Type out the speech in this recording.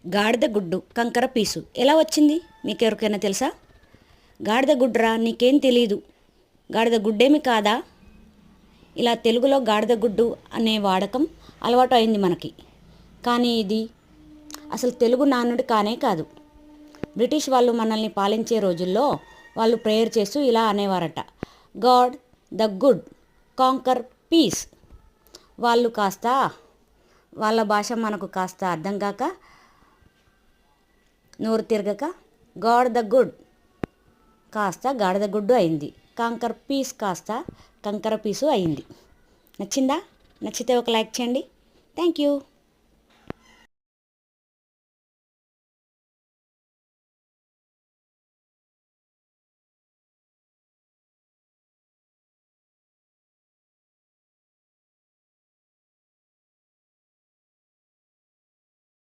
గాడిద గుడ్డు కంకర పీసు ఎలా వచ్చింది మీకు ఎవరికైనా తెలుసా? గాడిద గుడ్డురా, నీకేం తెలీదు, గాడిద గుడ్డేమి కాదా? ఇలా తెలుగులో గాడిద గుడ్డు అనే వాడకం అలవాటు అయింది మనకి. కానీ ఇది అసలు తెలుగు నానుడి కానే కాదు. బ్రిటిష్ వాళ్ళు మనల్ని పాలించే రోజుల్లో వాళ్ళు ప్రేయర్ చేస్తూ ఇలా అనేవారట, God the good conquer peace. వాళ్ళు కాస్త వాళ్ళ భాష మనకు కాస్త అర్థం కాక నోరు తిరగక గాడ్ ద గుడ్ కాస్త గాడిద గుడ్డు అయింది, కాంకర్ పీస్ కాస్త కంకర పీసు అయింది. నచ్చిందా? నచ్చితే ఒక లైక్ చేయండి. Thank you.